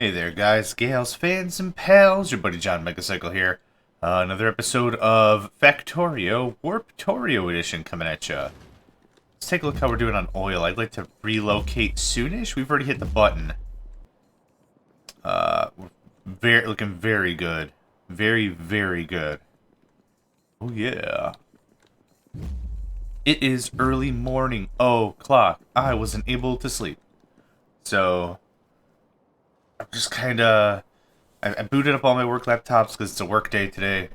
Hey there, guys, gals, fans, and pals. Your buddy JohnMegacycle here. Another episode of Factorio, Warptorio edition coming at ya. Let's take a look how we're doing on oil. I'd like to relocate soonish. We've already hit the button. We're looking very good. Very, very good. Oh, yeah. It is early morning. Oh, clock. I wasn't able to sleep. So, I'm just kind of... I booted up all my work laptops because it's a work day today.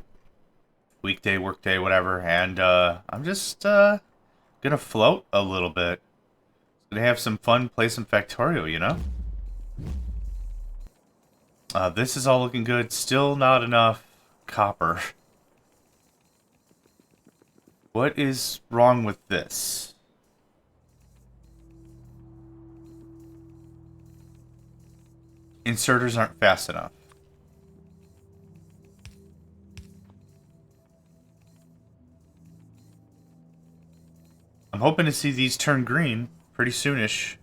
Weekday, work day, whatever. And I'm just gonna float a little bit. Gonna have some fun, play some Factorio, you know? This is all looking good. Still not enough copper. What is wrong with this? Inserters aren't fast enough. I'm hoping to see these turn green pretty soonish.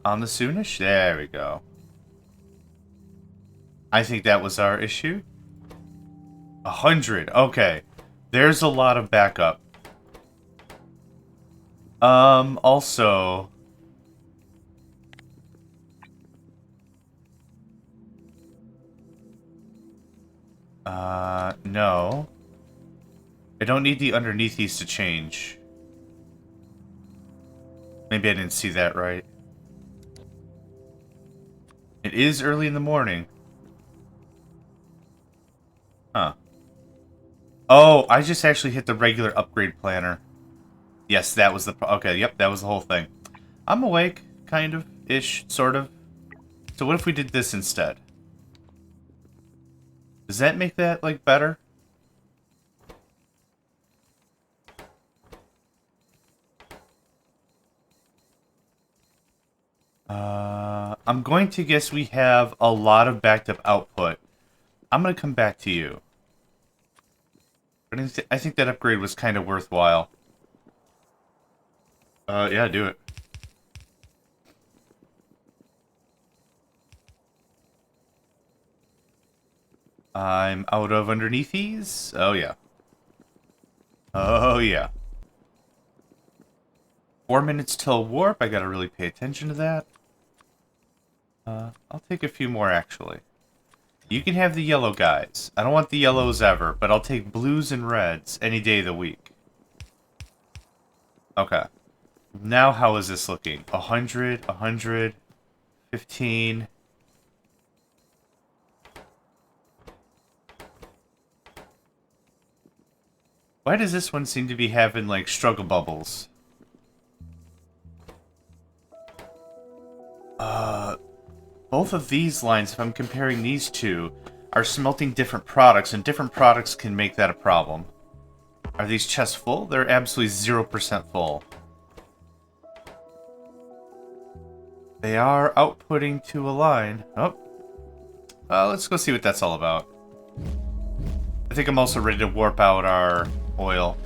On the soonish? There we go. I think that was our issue. 100. Okay. There's a lot of backup. Also... no. I don't need the underneath these to change. Maybe I didn't see that right. It is early in the morning. Huh. Oh, I just actually hit the regular upgrade planner. Yes, that was the... Okay, yep, that was the whole thing. I'm awake, kind of, ish, sort of. So what if we did this instead? Does that make that, like, better? I'm going to guess we have a lot of backed up output. I'm going to come back to you. But I think that upgrade was kind of worthwhile. Yeah, do it. I'm out of underneath these. Oh, yeah. Oh, yeah. 4 minutes till warp. I gotta really pay attention to that. I'll take a few more, actually. You can have the yellow guys. I don't want the yellows ever, but I'll take blues and reds any day of the week. Okay. Now how is this looking? 100, 100, 15... Why does this one seem to be having, like, struggle bubbles? Both of these lines, if I'm comparing these two, are smelting different products, and different products can make that a problem. Are these chests full? They're absolutely 0% full. They are outputting to a line. Oh. Let's go see what that's all about. I think I'm also ready to warp out our oil.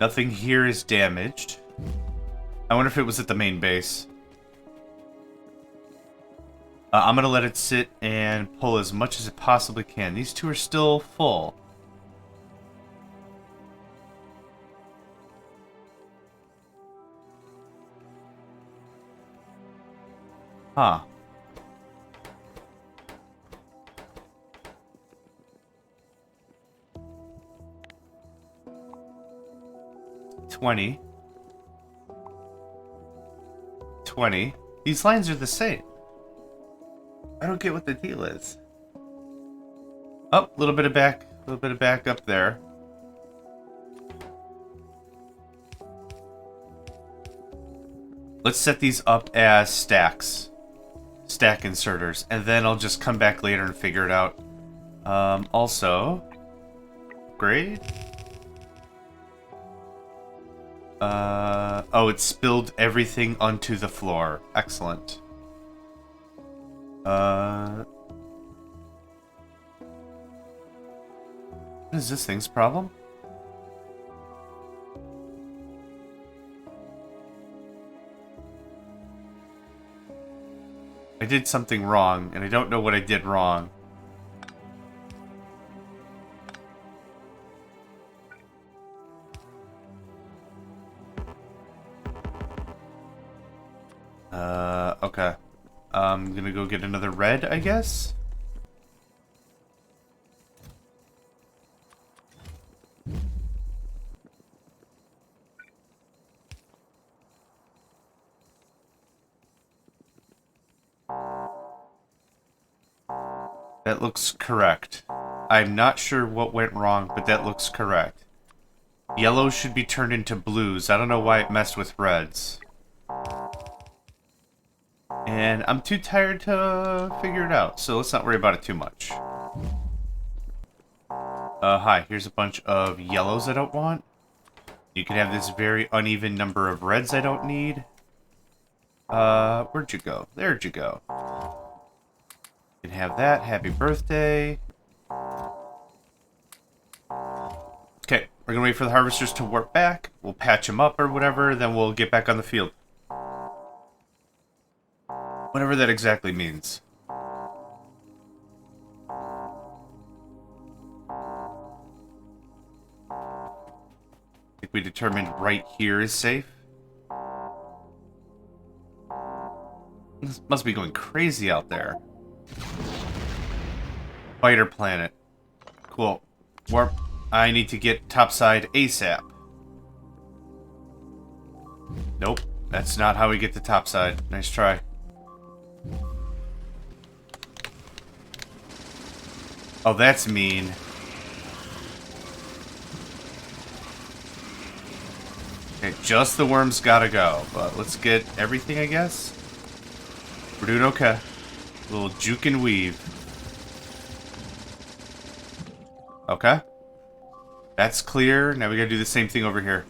Nothing here is damaged. I wonder if it was at the main base. I'm gonna let it sit and pull as much as it possibly can. These two are still full. Huh. $20. $20. These lines are the same. I don't get what the deal is. Oh, a little bit of back up there. Let's set these up as stacks. Stack inserters. And then I'll just come back later and figure it out. Also, upgrade. Oh, it spilled everything onto the floor. Excellent. What is this thing's problem? I did something wrong, and I don't know what I did wrong. Okay. I'm gonna go get another red, I guess? That looks correct. I'm not sure what went wrong, but that looks correct. Yellows should be turned into blues. I don't know why it messed with reds. And I'm too tired to figure it out, so let's not worry about it too much. Hi, here's a bunch of yellows I don't want. You can have this very uneven number of reds I don't need. Where'd you go? There'd you go. You can have that. Happy birthday. Okay, we're gonna wait for the harvesters to warp back. We'll patch them up or whatever, then we'll get back on the field. Whatever that exactly means. I think we determined right here is safe. This must be going crazy out there. Fighter planet. Cool. Warp. I need to get topside ASAP. Nope. That's not how we get to topside. Nice try. Oh, that's mean. Okay, just the worms gotta go. But let's get everything, I guess. We're doing okay. A little juke and weave. Okay. That's clear. Now we gotta do the same thing over here.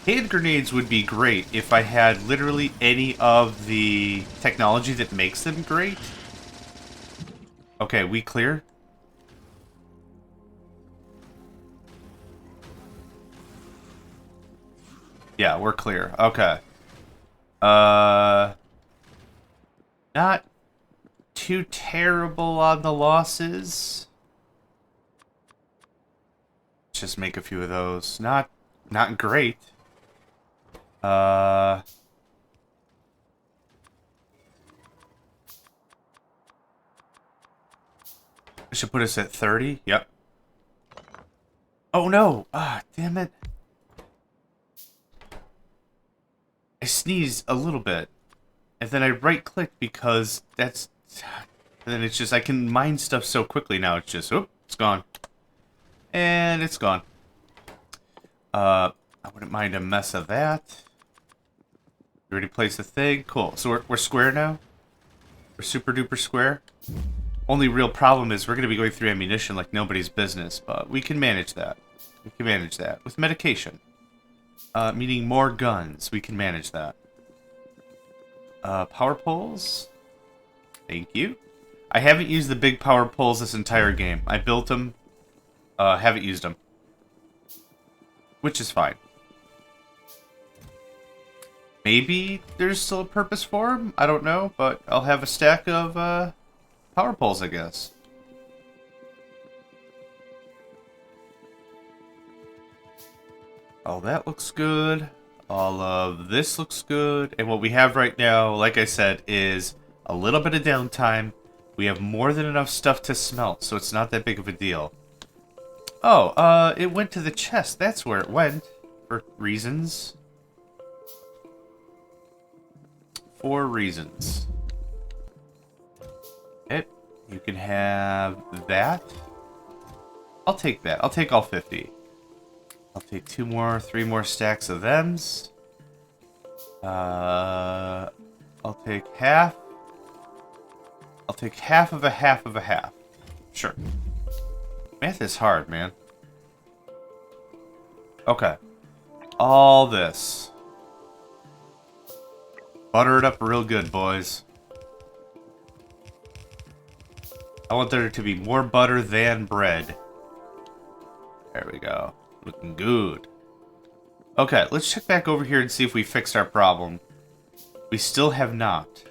Hand grenades would be great if I had literally any of the technology that makes them great. Okay, we clear? Yeah, we're clear. Okay. Not too terrible on the losses. Just make a few of those. Not great. I should put us at 30. Yep. Oh no! Ah, damn it. I sneezed a little bit. And then I right-click because that's... And then it's just, I can mine stuff so quickly now. It's just, oh, it's gone. And it's gone. I wouldn't mind a mess of that. You already placed the thing? Cool. So we're square now? We're super duper square? Only real problem is we're going to be going through ammunition like nobody's business, but we can manage that. We can manage that. With medication. Meaning more guns. We can manage that. Power poles? Thank you. I haven't used the big power poles this entire game. I built them. Haven't used them. Which is fine. Maybe there's still a purpose for them? I don't know, but I'll have a stack of power poles, I guess. Oh, that looks good. All of this looks good. And what we have right now, like I said, is a little bit of downtime. We have more than enough stuff to smelt, so it's not that big of a deal. Oh, it went to the chest. That's where it went. For reasons. For reasons. Okay, you can have that. I'll take that. I'll take all 50. I'll take 2 more, 3 more stacks of thems. I'll take half. I'll take half of a half of a half. Sure. Math is hard, man. Okay. All this. Butter it up real good, boys. I want there to be more butter than bread. There we go. Looking good. Okay, let's check back over here and see if we fixed our problem. We still have not.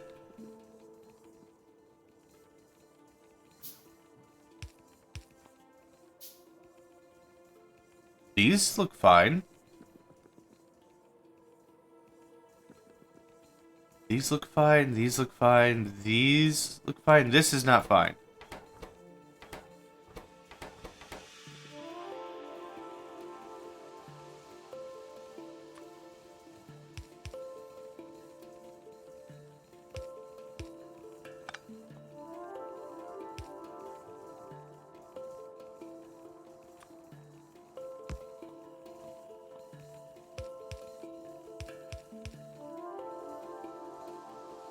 These look fine. These look fine. These look fine. These look fine. This is not fine.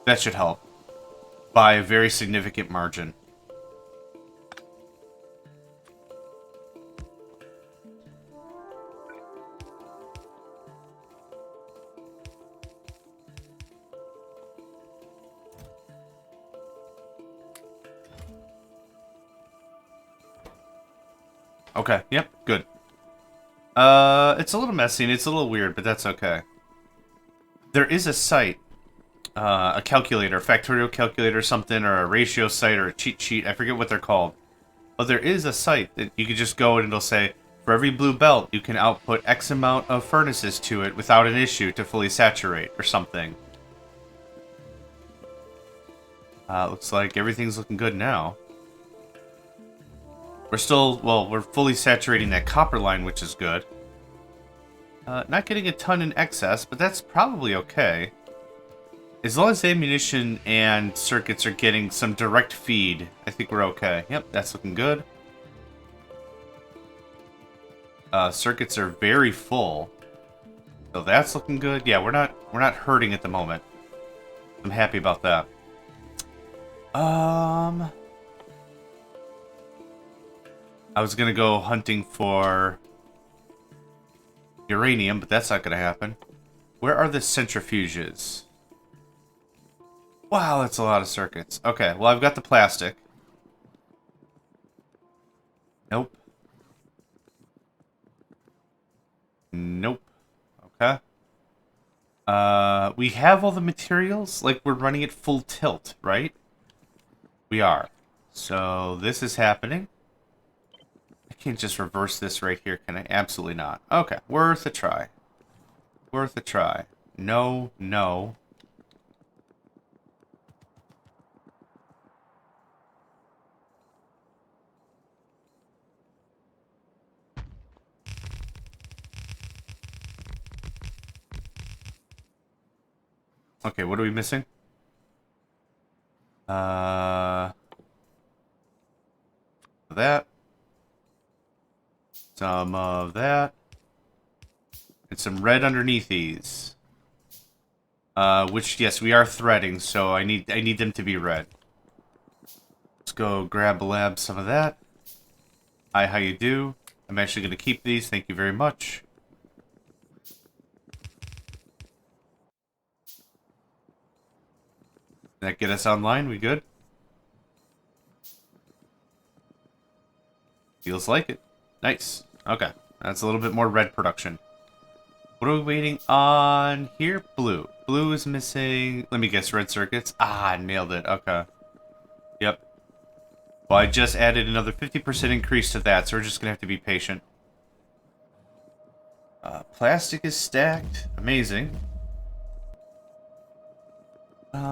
That should help. By a very significant margin. Okay, yep, good. It's a little messy and it's a little weird, but that's okay. There is a site, a calculator, a Factorio calculator or something, or a ratio site, or a cheat sheet, I forget what they're called. But there is a site that you can just go and it'll say, for every blue belt, you can output X amount of furnaces to it without an issue to fully saturate, or something. Looks like everything's looking good now. We're still, well, we're fully saturating that copper line, which is good. Not getting a ton in excess, but that's probably okay. As long as ammunition and circuits are getting some direct feed, I think we're okay. Yep, that's looking good. Circuits are very full, so that's looking good. Yeah, we're not hurting at the moment. I'm happy about that. I was gonna go hunting for uranium, but that's not gonna happen. Where are the centrifuges? Wow, that's a lot of circuits. Okay, well, I've got the plastic. Nope. Nope. Okay. We have all the materials. Like, we're running at full tilt, right? We are. So, this is happening. I can't just reverse this right here, can I? Absolutely not. Okay, worth a try. Worth a try. No, no. Okay, what are we missing? That. Some of that. And some red underneath these. Which, yes, we are threading, so I need them to be red. Let's go grab some of that. Hi, how you do? I'm actually going to keep these, thank you very much. That get us online? We good? Feels like it. Nice. Okay. That's a little bit more red production. What are we waiting on here? Blue. Blue is missing... Let me guess, red circuits? Ah, nailed it. Okay. Yep. Well, I just added another 50% increase to that, so we're just going to have to be patient. Plastic is stacked. Amazing.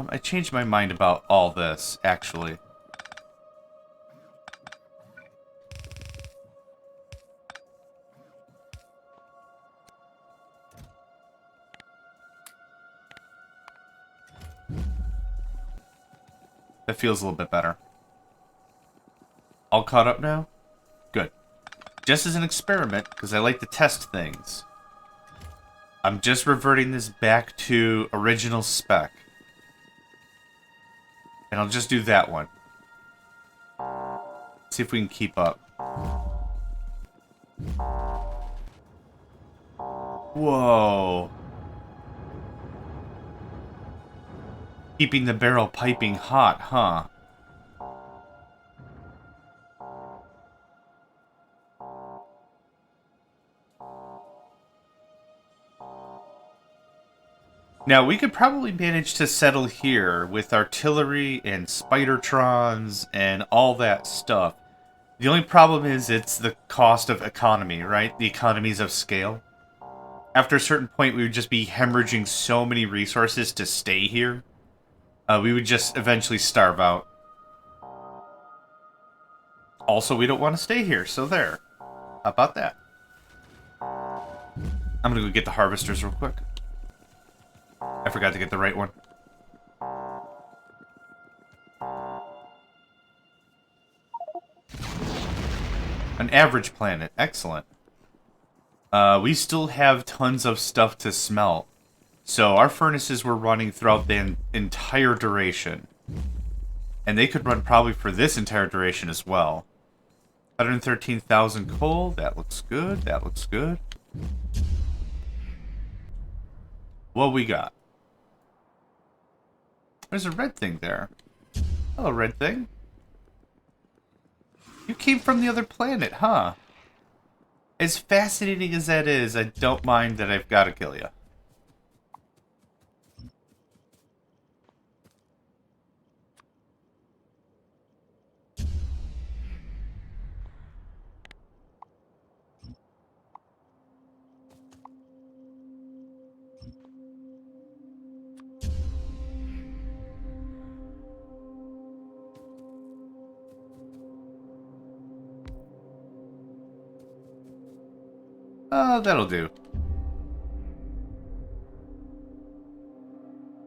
I changed my mind about all this, actually. That feels a little bit better. All caught up now? Good. Just as an experiment, because I like to test things, I'm just reverting this back to original spec. And I'll just do that one. See if we can keep up. Whoa. Keeping the barrel piping hot, huh? Now, we could probably manage to settle here with artillery and spidertrons and all that stuff. The only problem is it's the cost of economy, right? The economies of scale. After a certain point, we would just be hemorrhaging so many resources to stay here. We would just eventually starve out. Also, we don't want to stay here, so there. How about that? I'm gonna go get the harvesters real quick. I forgot to get the right one. An average planet. Excellent. We still have tons of stuff to smelt. So our furnaces were running throughout the entire duration. And they could run probably for this entire duration as well. 113,000 coal. That looks good. That looks good. What we got? There's a red thing there. Hello, red thing. You came from the other planet, huh? As fascinating as that is, I don't mind that I've got to kill you. That'll do.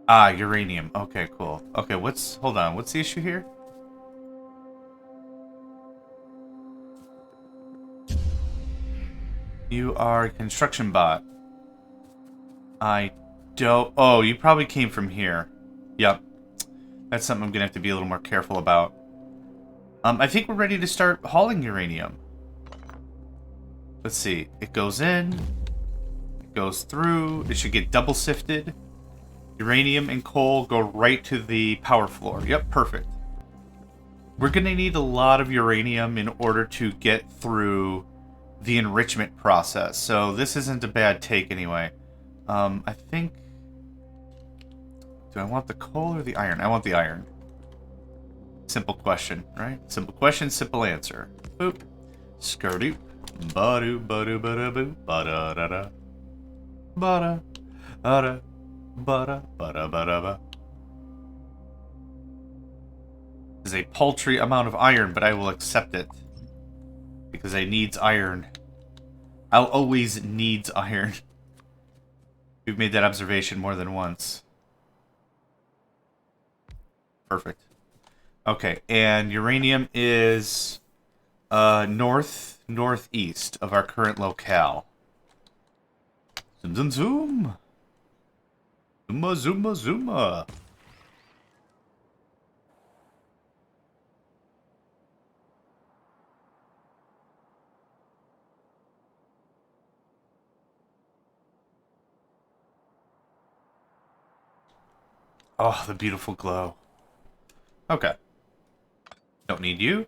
Ah, uranium. Okay, cool. Okay, hold on, what's the issue here? You are a construction bot. I don't... Oh, you probably came from here. Yep. That's something I'm gonna have to be a little more careful about. I think we're ready to start hauling uranium. Let's see. It goes in. It goes through. It should get double sifted. Uranium and coal go right to the power floor. Yep, perfect. We're going to need a lot of uranium in order to get through the enrichment process. So this isn't a bad take anyway. I think... Do I want the coal or the iron? I want the iron. Simple question, right? Simple question, simple answer. Boop. Skirt-oop. Ba-doo, ba-doo, ba-da-boo. Ba-da-da-da. Ba-da. Ba-da. Ba-da. Ba-da, ba-da-ba. This is a paltry amount of iron, but I will accept it. Because I needs iron. I'll always needs iron. We've made that observation more than once. Perfect. Okay, and uranium is northeast of our current locale. Zoom, zoom, zoom. Zooma, zooma, zooma. Oh, the beautiful glow. Okay. Don't need you.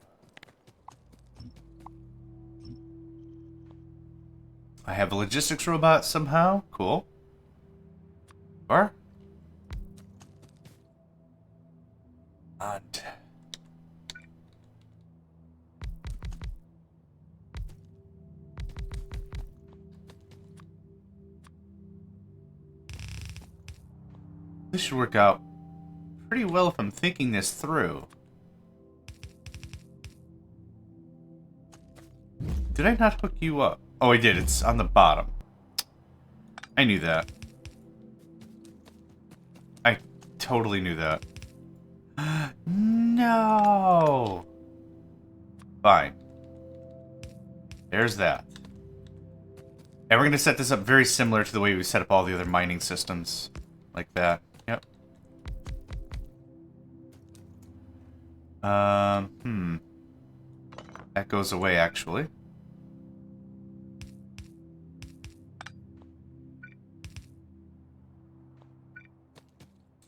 I have a logistics robot somehow. Cool. Or? And... This should work out pretty well if I'm thinking this through. Did I not hook you up? Oh, I did. It's on the bottom. I knew that. I totally knew that. No! Fine. There's that. And we're going to set this up very similar to the way we set up all the other mining systems. Like that. Yep. That goes away, actually.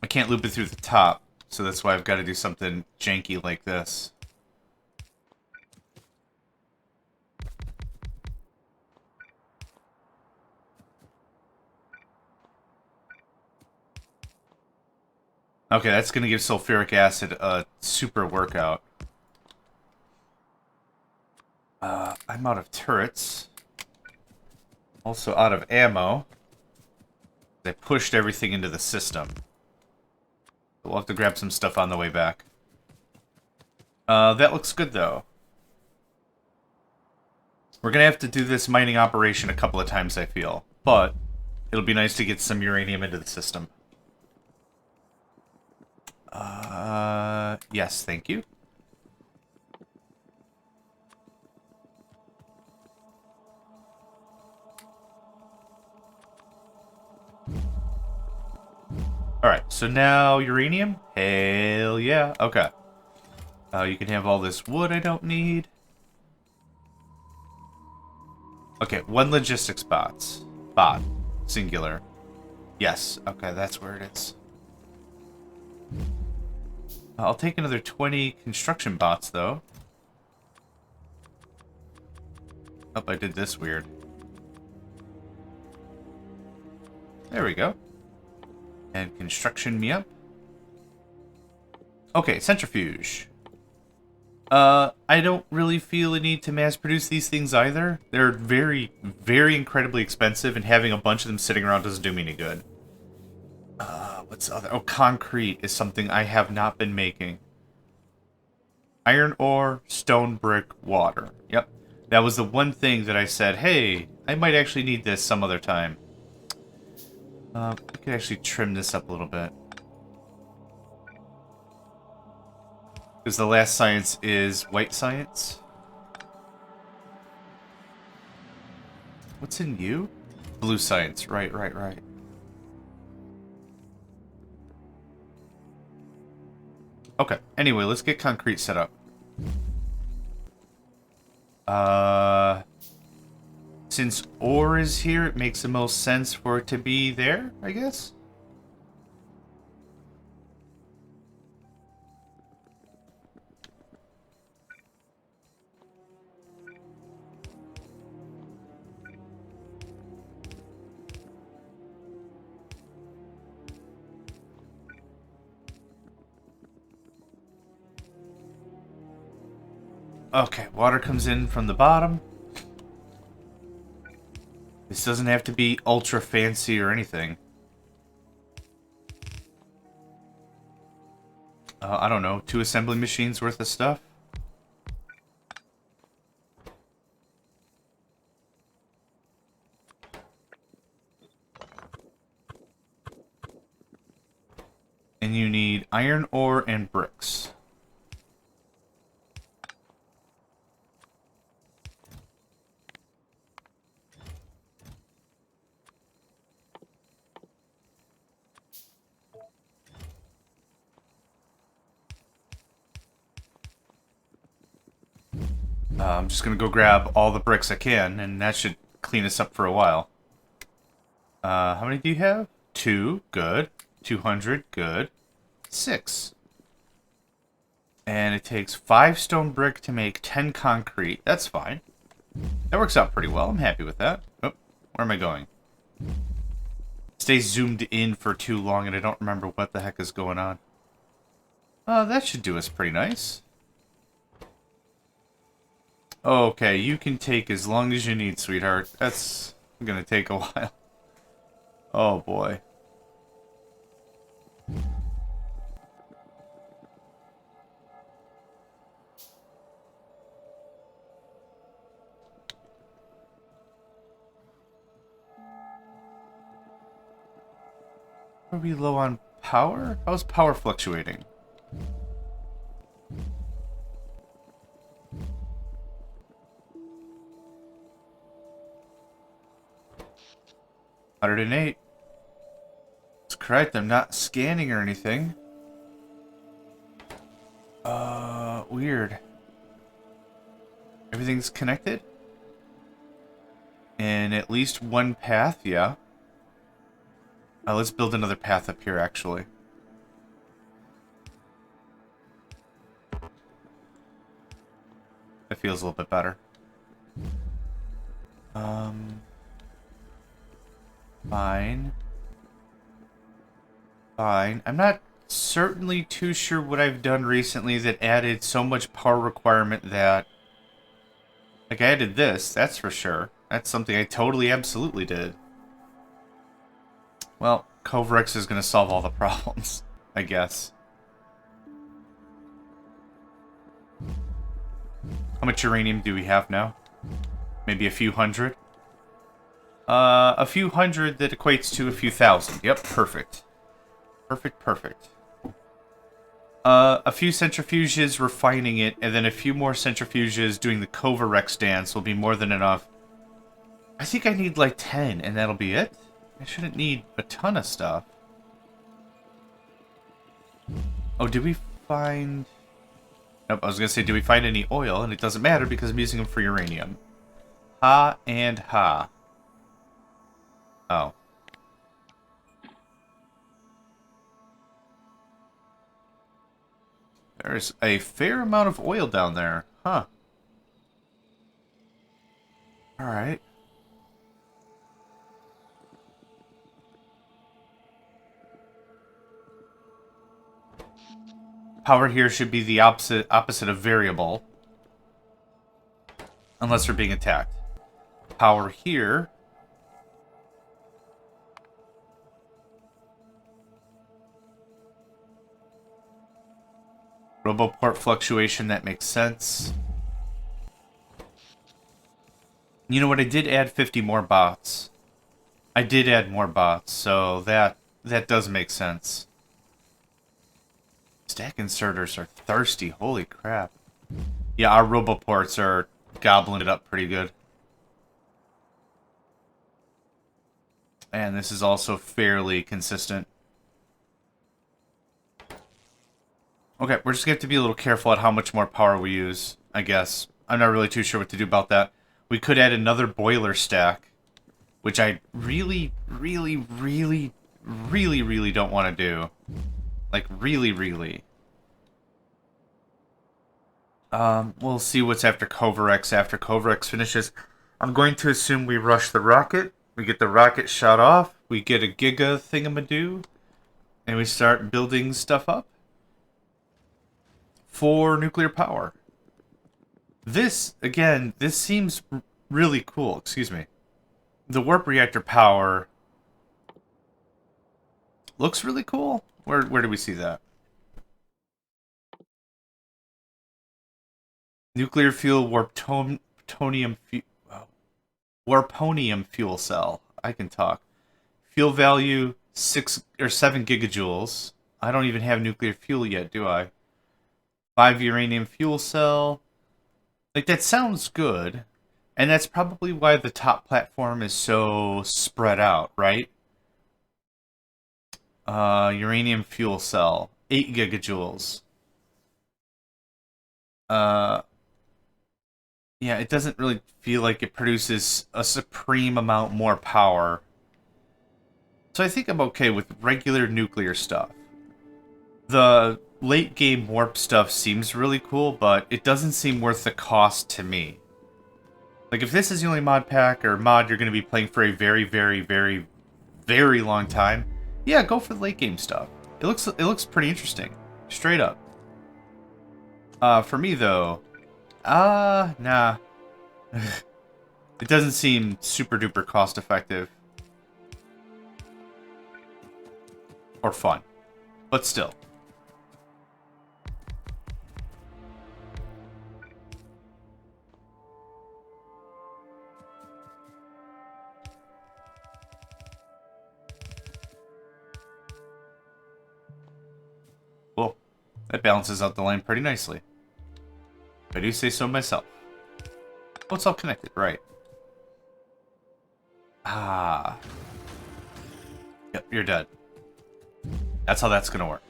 I can't loop it through the top, so that's why I've got to do something janky like this. Okay, that's going to give sulfuric acid a super workout. I'm out of turrets. Also out of ammo. They pushed everything into the system. We'll have to grab some stuff on the way back. That looks good, though. We're going to have to do this mining operation a couple of times, I feel. But it'll be nice to get some uranium into the system. Yes, thank you. Alright, so now uranium? Hell yeah. Okay. You can have all this wood I don't need. Okay, one logistics bots. Bot. Singular. Yes, okay, that's where it is. I'll take another 20 construction bots, though. Oh, I did this weird. There we go. And construction me up. Okay, centrifuge. I don't really feel a need to mass produce these things either. They're very, very incredibly expensive, and having a bunch of them sitting around doesn't do me any good. What's other? Oh, concrete is something I have not been making. Iron ore, stone brick, water. Yep. That was the one thing that I said, hey, I might actually need this some other time. We could actually trim this up a little bit. Because the last science is white science. What's in you? Blue science. Right. Okay. Anyway, let's get concrete set up. Since ore is here, it makes the most sense for it to be there, I guess? Okay, water comes in from the bottom. This doesn't have to be ultra fancy or anything. I don't know, 2 assembly machines worth of stuff? And you need iron ore and bricks. I'm just gonna go grab all the bricks I can, and that should clean us up for a while. How many do you have? 2, good. 200, good. 6. And it takes 5 stone brick to make 10 concrete. That's fine. That works out pretty well. I'm happy with that. Oh, where am I going? Stay zoomed in for too long, and I don't remember what the heck is going on. That should do us pretty nice. Okay, you can take as long as you need, sweetheart. That's gonna take a while. Oh, boy. Are we low on power? How's power fluctuating? $108. That's correct. I'm not scanning or anything. Weird. Everything's connected? In at least one path, yeah. Let's build another path up here, actually. That feels a little bit better. Fine. Fine. I'm not certainly too sure what I've done recently that added so much power requirement that... Like, I added this, that's for sure. That's something I totally, absolutely did. Well, Covrex is going to solve all the problems, I guess. How much uranium do we have now? Maybe a few hundred? A few hundred that equates to a few thousand. Yep, perfect. Perfect, perfect. A few centrifuges refining it, and then a few more centrifuges doing the Covrex dance will be more than enough. I think I need like 10, and that'll be it. I shouldn't need a ton of stuff. Oh, did we find... Nope, I was going to say, did we find any oil? And it doesn't matter because I'm using them for uranium. Ha and ha. Oh. There's a fair amount of oil down there. Huh. Alright. Power here should be the opposite of variable. Unless we're being attacked. Power here... Roboport fluctuation, that makes sense. You know what, I did add 50 more bots. I did add more bots, so that does make sense. Stack inserters are thirsty, holy crap. Yeah, our roboports are gobbling it up pretty good. And this is also fairly consistent. Okay, we're just going to have to be a little careful at how much more power we use, I guess. I'm not really too sure what to do about that. We could add another boiler stack, which I really, really, really, really, really don't want to do. Like, really, really. We'll see what's after Covrex. After Covrex finishes, I'm going to assume we rush the rocket. We get the rocket shot off. We get a giga thingamadoo. And we start building stuff up. For nuclear power. This, again, this seems really cool. Excuse me. The warp reactor power looks really cool. Where do we see that? Nuclear fuel warptonium fuel cell. I can talk. Fuel value 6 or 7 gigajoules. I don't even have nuclear fuel yet, do I? 5 uranium fuel cell. Like, that sounds good. And that's probably why the top platform is so spread out, right? Uranium fuel cell. 8 gigajoules. Yeah, it doesn't really feel like it produces a supreme amount more power. So I think I'm okay with regular nuclear stuff. The late game warp stuff seems really cool, but it doesn't seem worth the cost to me. Like, if this is the only mod pack or mod you're going to be playing for a very, very, very, very long time, yeah, go for the late game stuff. It looks pretty interesting. Straight up. For me, though, nah. It doesn't seem super duper cost effective. Or fun. But still. Well, that balances out the line pretty nicely. If I do say so myself. Oh, it's all connected, right. Ah. Yep, you're dead. That's how that's gonna work.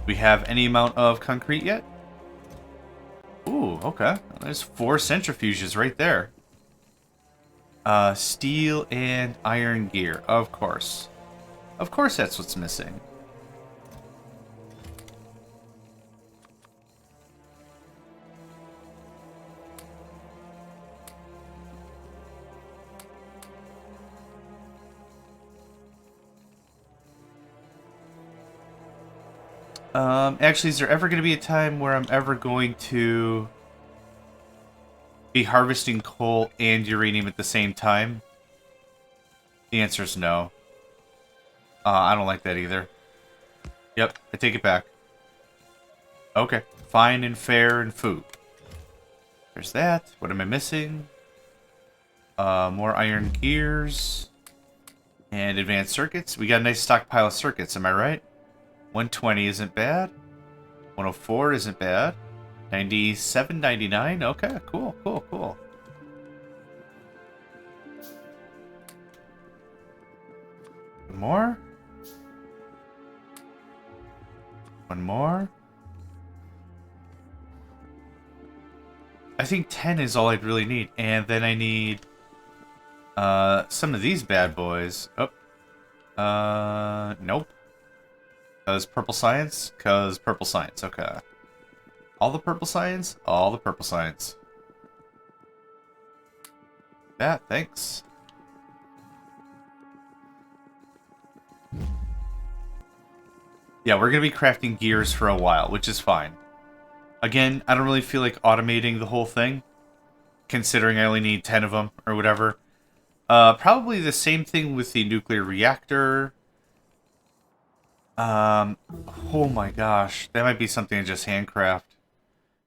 We have any amount of concrete yet? Ooh, okay. There's 4 centrifuges right there. Steel and iron gear, of course. Of course that's what's missing. Actually, is there ever going to be a time where I'm ever going to be harvesting coal and uranium at the same time? The answer is no. I don't like that either. Yep, I take it back. Okay, fine and fair and food. There's that. What am I missing? More iron gears. And advanced circuits. We got a nice stockpile of circuits, am I right? 120 isn't bad. 104 isn't bad. 97, 99. Okay, cool, cool, cool. One more. One more. I think 10 is all I'd really need. And then I need some of these bad boys. Oh. Nope. Because purple science? Because purple science. Okay. All the purple science? All the purple science. Yeah, thanks. Yeah, we're going to be crafting gears for a while, which is fine. Again, I don't really feel like automating the whole thing, considering I only need 10 of them, or whatever. Probably the same thing with the nuclear reactor. Oh my gosh, that might be something to just handcraft.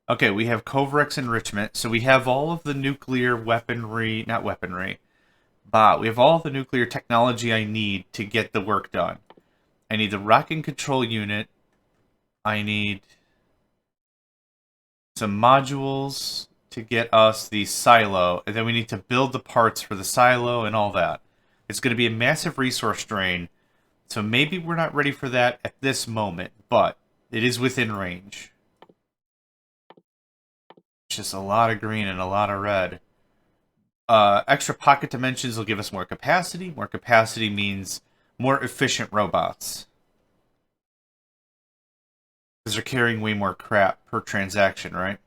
Okay, we have Kovrex enrichment, so we have all of the nuclear weaponry, not weaponry, but we have all the nuclear technology I need to get the work done. I need the rocket control unit. I need some modules to get us the silo, and then we need to build the parts for the silo and all that. It's going to be a massive resource drain, so maybe we're not ready for that at this moment, but it is within range. Just a lot of green and a lot of red. Extra pocket dimensions will give us more capacity. More capacity means more efficient robots. Because they're carrying way more crap per transaction, right?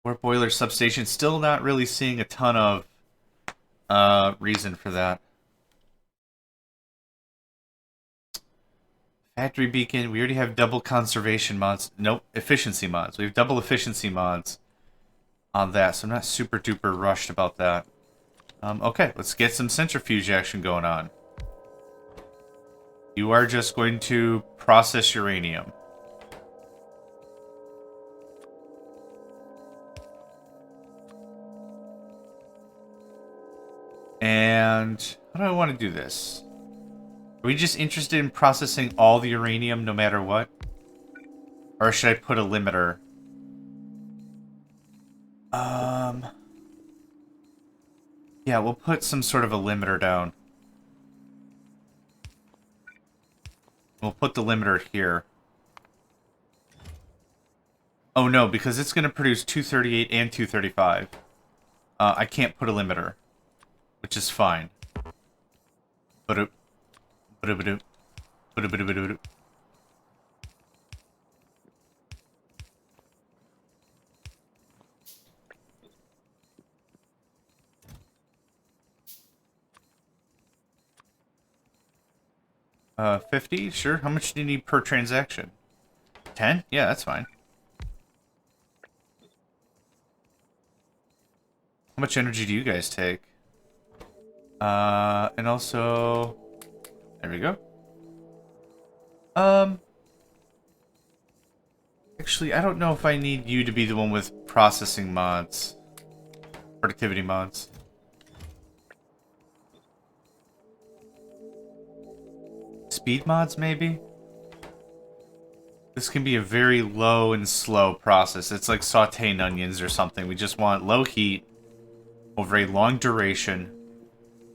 Warp boiler substation, still not really seeing a ton of reason for that. Factory beacon, we already have double conservation mods. Nope, efficiency mods. We have double efficiency mods on that, so I'm not super duper rushed about that. Okay, let's get some centrifuge action going on. You are just going to process uranium. And how do I want to do this? Are we just interested in processing all the uranium no matter what? Or should I put a limiter? Yeah, we'll put some sort of a limiter down. We'll put the limiter here. Oh no, because it's going to produce 238 and 235. I can't put a limiter, which is fine. But 50? Sure. How much do you need per transaction? 10? Yeah, that's fine. How much energy do you guys take? And also... There we go. Actually, I don't know if I need you to be the one with processing mods. Productivity mods. Speed mods, maybe? This can be a very low and slow process. It's like sauteing onions or something. We just want low heat over a long duration.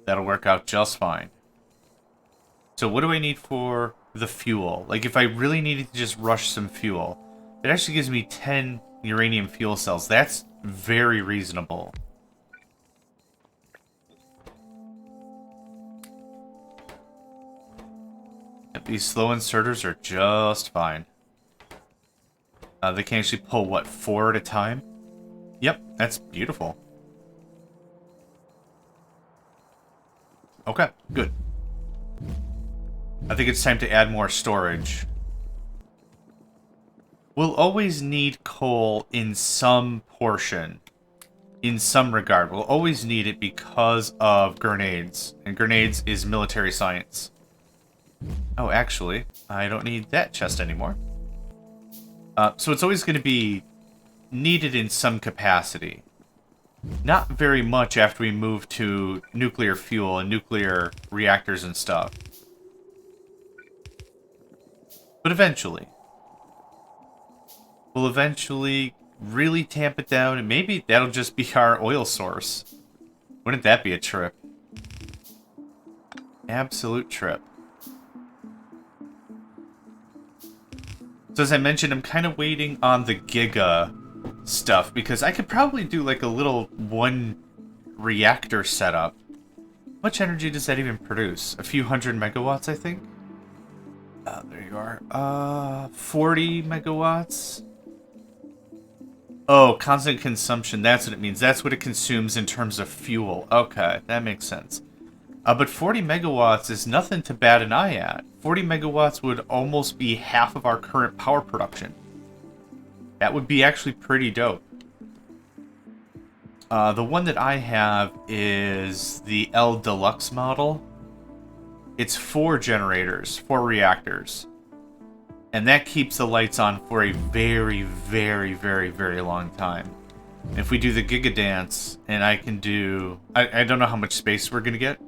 That'll work out just fine. So what do I need for the fuel? Like, if I really needed to just rush some fuel, It actually gives me 10 uranium fuel cells. That's very reasonable. Yep, these slow inserters are just fine. They can actually pull, what, 4 at a time? Yep, that's beautiful. Okay, good. I think it's time to add more storage. We'll always need coal in some portion. In some regard. We'll always need it because of grenades. And grenades is military science. Oh, actually, I don't need that chest anymore. So it's always going to be needed in some capacity. Not very much after we move to nuclear fuel and nuclear reactors and stuff. But eventually. We'll eventually really tamp it down, and maybe that'll just be our oil source. Wouldn't that be a trip? Absolute trip. So as I mentioned, I'm kind of waiting on the Giga stuff, because I could probably do like a little 1 reactor setup. How much energy does that even produce? A few hundred megawatts, I think? There you are. 40 megawatts? Oh, constant consumption, that's what it means. That's what it consumes in terms of fuel. Okay, that makes sense. But 40 megawatts is nothing to bat an eye at. 40 megawatts would almost be half of our current power production. That would be actually pretty dope. The one that I have is the L Deluxe model. It's 4 generators, 4 reactors. And that keeps the lights on for a very, very, very, very long time. If we do the Giga Dance, and I can do... I don't know how much space we're going to get,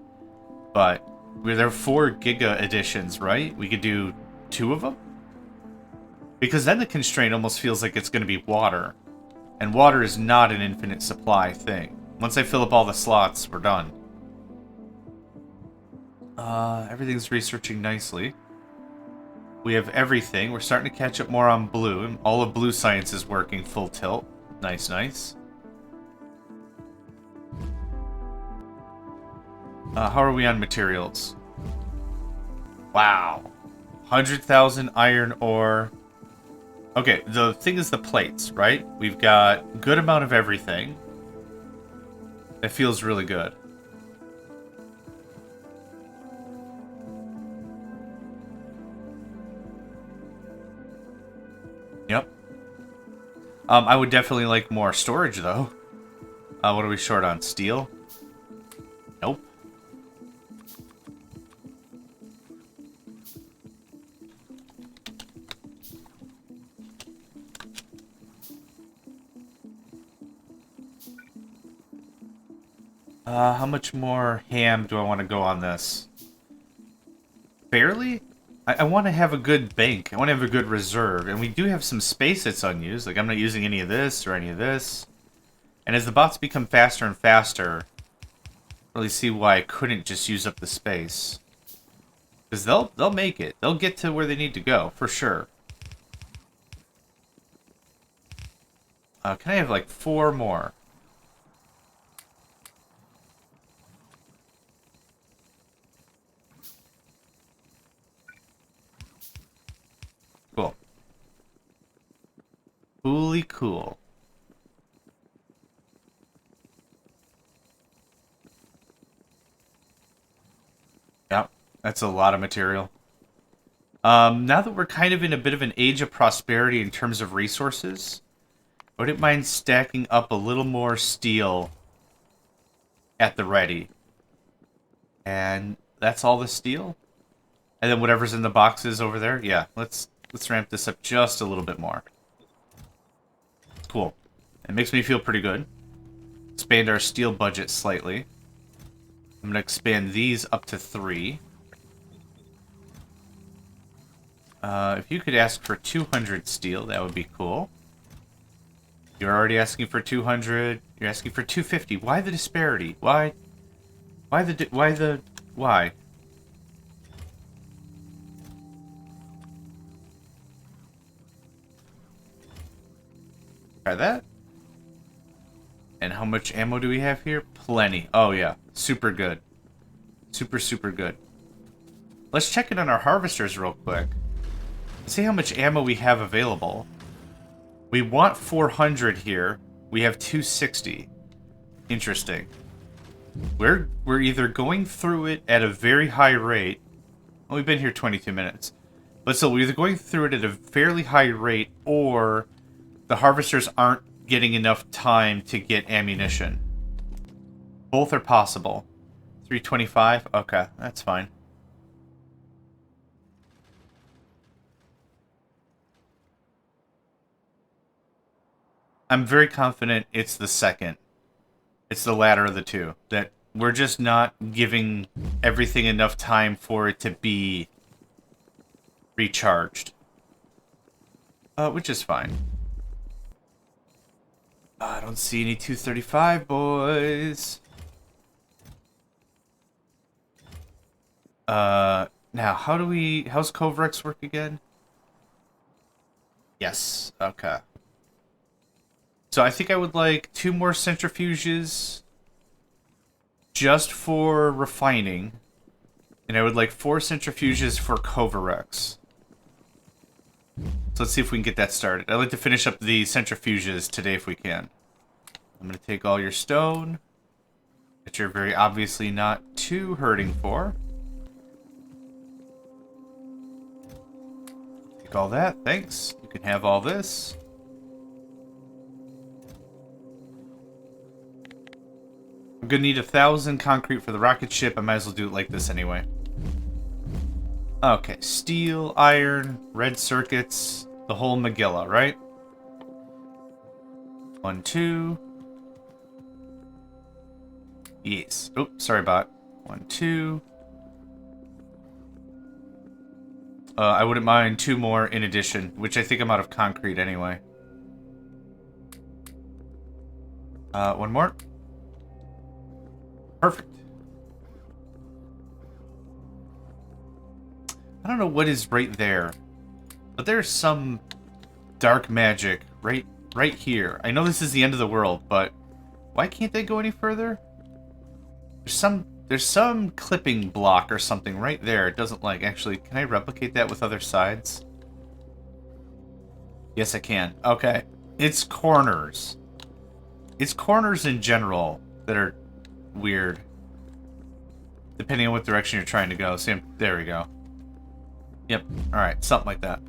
but there are 4 Giga editions, right? We could do 2 of them? Because then the constraint almost feels like it's going to be water. And water is not an infinite supply thing. Once I fill up all the slots, we're done. Everything's researching nicely. We have everything. We're starting to catch up more on blue. All of blue science is working full tilt. Nice, nice. How are we on materials? Wow. 100,000 iron ore. Okay, the thing is the plates, right? We've got a good amount of everything. It feels really good. Yep. I would definitely like more storage, though. What are we short on? Steel? Nope. How much more ham do I want to go on this? Barely? I want to have a good bank. I want to have a good reserve. And we do have some space that's unused. Like, I'm not using any of this or any of this. And as the bots become faster and faster, I really see why I couldn't just use up the space. Because they'll make it. They'll get to where they need to go, for sure. Can I have, like, 4 more? Cool. Coolly cool. Yep, that's a lot of material. Now that we're kind of in a bit of an age of prosperity in terms of resources, I wouldn't mind stacking up a little more steel at the ready. And that's all the steel? And then whatever's in the boxes over there? Yeah, let's ramp this up just a little bit more. Cool. It makes me feel pretty good. Expand our steel budget slightly. I'm going to expand these up to 3. If you could ask for 200 steel, that would be cool. You're already asking for 200. You're asking for 250. Why the disparity? Why? Why? Try that. And how much ammo do we have here? Plenty. Oh, yeah. Super good. Super, super good. Let's check it on our harvesters real quick. See how much ammo we have available. We want 400 here. We have 260. Interesting. We're either going through it at a very high rate. Well, we've been here 22 minutes. But still, we're either going through it at a fairly high rate, or the harvesters aren't getting enough time to get ammunition. Both are possible. 325? Okay, that's fine. I'm very confident it's the second. It's the latter of the two. That we're just not giving everything enough time for it to be recharged. Which is fine. I don't see any 235, boys. Now, how's Covrex work again? Yes, okay. So I think I would like 2 more centrifuges just for refining. And I would like 4 centrifuges for Covrex. So let's see if we can get that started. I'd like to finish up the centrifuges today if we can. I'm going to take all your stone, that you're very obviously not too hurting for. Take all that, thanks. You can have all this. I'm going to need 1,000 concrete for the rocket ship. I might as well do it like this anyway. Okay, steel, iron, red circuits, the whole Megilla, right? 1, 2. Yes. Oops, sorry, bot. 1, 2. I wouldn't mind 2 more in addition, which I think I'm out of concrete anyway. 1 more. Perfect. I don't know what is right there, but there's some dark magic right here. I know this is the end of the world, but why can't they go any further? There's some clipping block or something right there. It doesn't like. Actually, can I replicate that with other sides? Yes, I can. Okay. It's corners. It's corners in general that are weird, depending on what direction you're trying to go. See, there we go. Yep. Alright, something like that.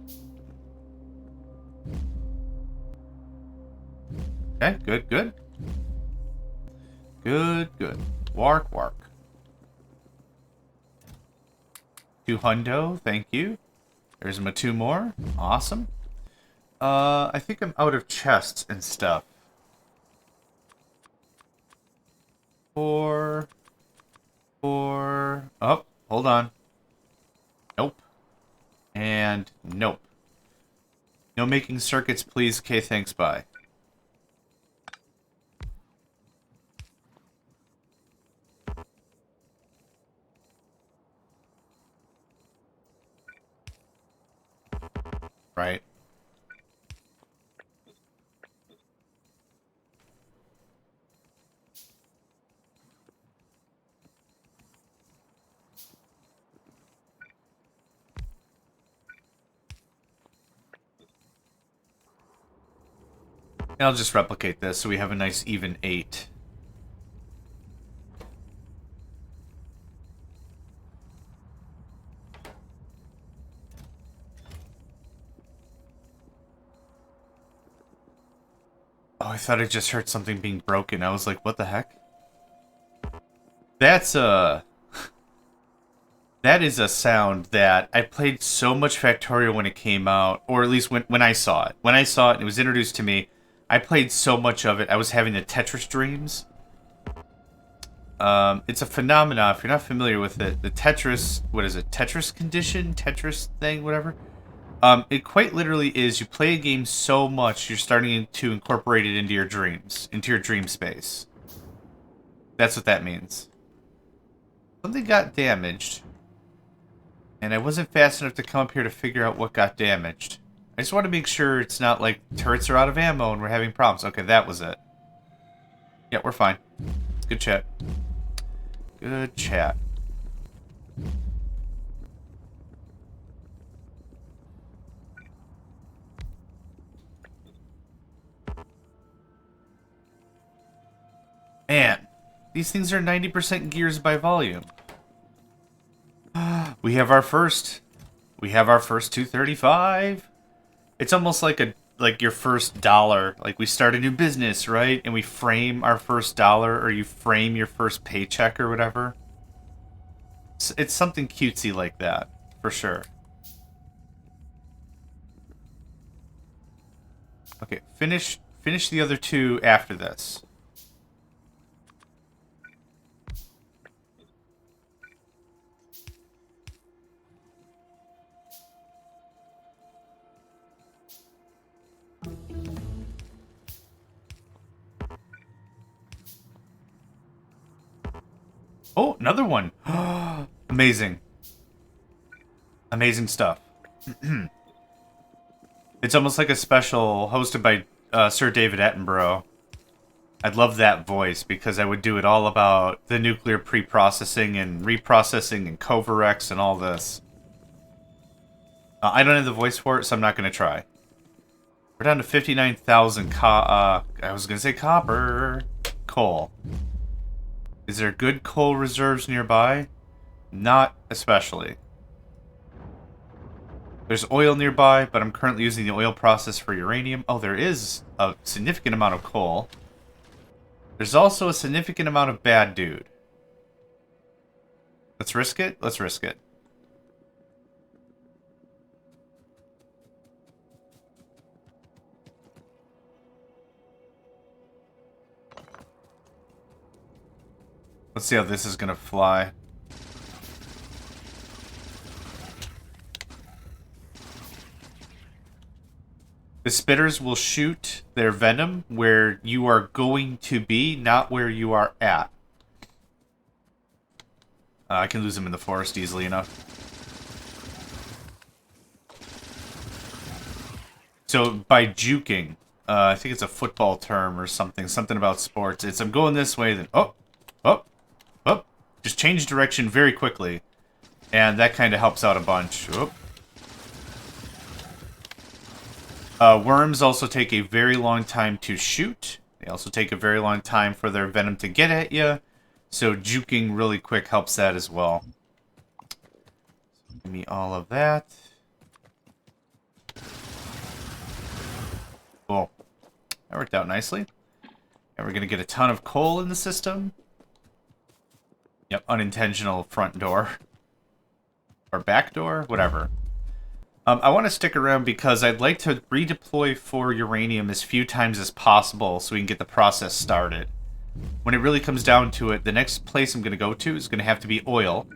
Okay, good, good. Good, good. Wark, wark. 2 hundo, thank you. There's my 2 more. Awesome. I think I'm out of chests and stuff. 4. Oh, hold on. Nope. And nope. No making circuits, please. Okay, thanks, bye. Right. I'll just replicate this so we have a nice even 8. Oh, I thought I just heard something being broken. I was like, what the heck? That's that is a sound that I played so much Factorio when it came out, or at least when I saw it. When I saw it and it was introduced to me, I played so much of it. I was having the Tetris dreams. It's a phenomenon. If you're not familiar with it, the Tetris, what is it? Tetris condition? Tetris thing? Whatever. It quite literally is, you play a game so much, you're starting to incorporate it into your dreams, into your dream space. That's what that means. Something got damaged, and I wasn't fast enough to come up here to figure out what got damaged. I just want to make sure it's not like turrets are out of ammo and we're having problems. Okay, that was it. Yeah, we're fine. It's good chat. Good chat. Man, these things are 90% gears by volume. We have our first 235. It's almost like your first dollar. Like we start a new business, right? And we frame our first dollar, or you frame your first paycheck or whatever. It's something cutesy like that, for sure. Okay, finish the other two after this. Oh, another one. Amazing. Amazing stuff. It's almost like a special hosted by Sir David Attenborough. I'd love that voice because I would do it all about the nuclear pre-processing and reprocessing and Covarex and all this. I don't have the voice for it, so I'm not going to try. We're down to 59,000 I was going to say copper. Coal. Is there good coal reserves nearby? Not especially. There's oil nearby, but I'm currently using the oil process for uranium. Oh, there is a significant amount of coal. There's also a significant amount of bad dude. Let's risk it? Let's risk it. Let's see how this is gonna fly. The spitters will shoot their venom where you are going to be, not where you are at. I can lose them in the forest easily enough. So, by juking, I think it's a football term or something about sports. It's I'm going this way, then oh, just change direction very quickly. And that kind of helps out a bunch. Oh. Worms also take a very long time to shoot. They also take a very long time for their venom to get at you. So juking really quick helps that as well. Give me all of that. Cool. That worked out nicely. And we're going to get a ton of coal in the system. Yep, unintentional front door. Or back door, whatever. I want to stick around because I'd like to redeploy for uranium as few times as possible so we can get the process started. When it really comes down to it, the next place I'm going to go to is going to have to be oil.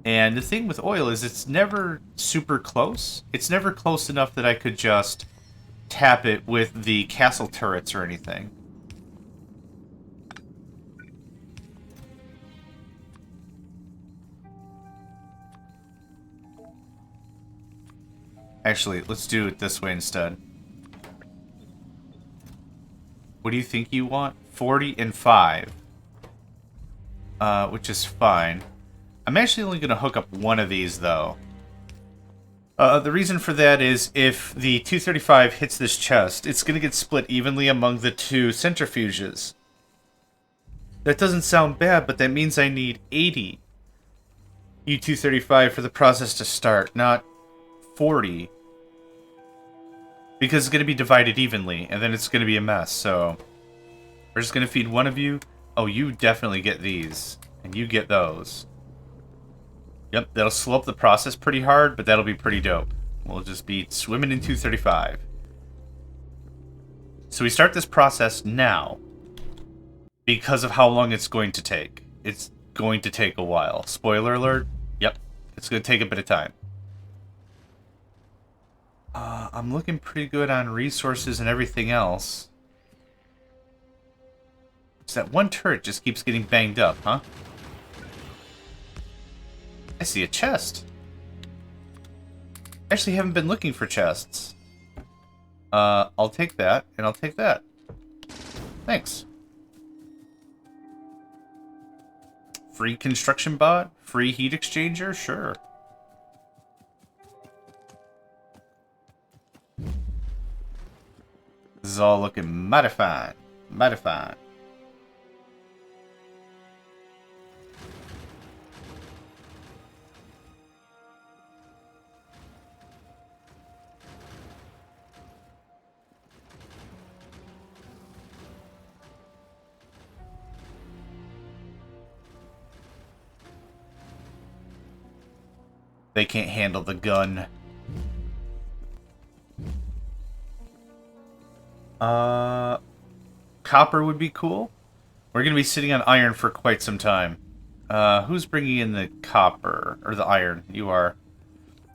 And the thing with oil is it's never super close. It's never close enough that I could just tap it with the castle turrets or anything. Actually, let's do it this way instead. What do you think you want? 40 and 5. Which is fine. I'm actually only going to hook up one of these, though. The reason for that is if the 235 hits this chest, it's going to get split evenly among the two centrifuges. That doesn't sound bad, but that means I need 80 U-235 for the process to start, not 40. Because it's going to be divided evenly, and then it's going to be a mess, so... We're just going to feed one of you. Oh, you definitely get these. And you get those. Yep, that'll slow up the process pretty hard, but that'll be pretty dope. We'll just be swimming in 235. So we start this process now. Because of how long it's going to take. It's going to take a while. Spoiler alert. Yep, it's going to take a bit of time. I'm looking pretty good on resources and everything else. So that one turret just keeps getting banged up, huh? I see a chest. I actually haven't been looking for chests. I'll take that, and I'll take that. Thanks. Free construction bot? Free heat exchanger? Sure. This is all looking mighty fine. Mighty fine. They can't handle the gun. Copper would be cool. We're going to be sitting on iron for quite some time. Who's bringing in the copper? Or the iron? You are.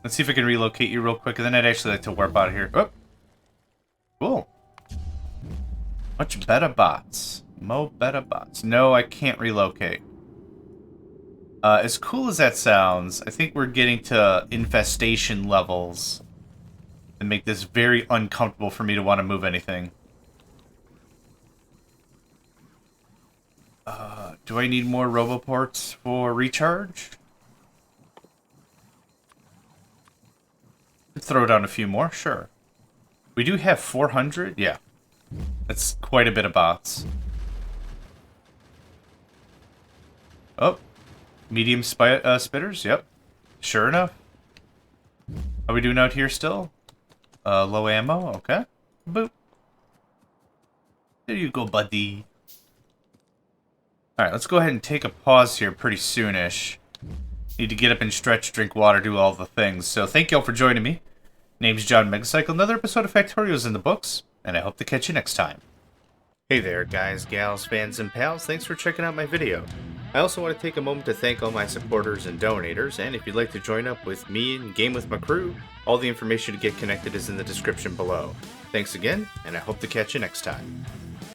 Let's see if I can relocate you real quick, and then I'd actually like to warp out of here. Oh! Cool. Much better bots. Mo better bots. No, I can't relocate. As cool as that sounds, I think we're getting to infestation levels and make this very uncomfortable for me to want to move anything. Do I need more roboports for recharge? Throw down a few more, sure. We do have 400? Yeah. That's quite a bit of bots. Oh. Medium spitters? Yep. Sure enough. How are we doing out here still? Low ammo? Okay. Boop. There you go, buddy. Alright, let's go ahead and take a pause here pretty soonish. Need to get up and stretch, drink water, do all the things. So thank y'all for joining me. Name's JohnMegacycle. Another episode of Factorio is in the books, and I hope to catch you next time. Hey there, guys, gals, fans, and pals. Thanks for checking out my video. I also want to take a moment to thank all my supporters and donators, and if you'd like to join up with me and game with my crew, all the information to get connected is in the description below. Thanks again, and I hope to catch you next time.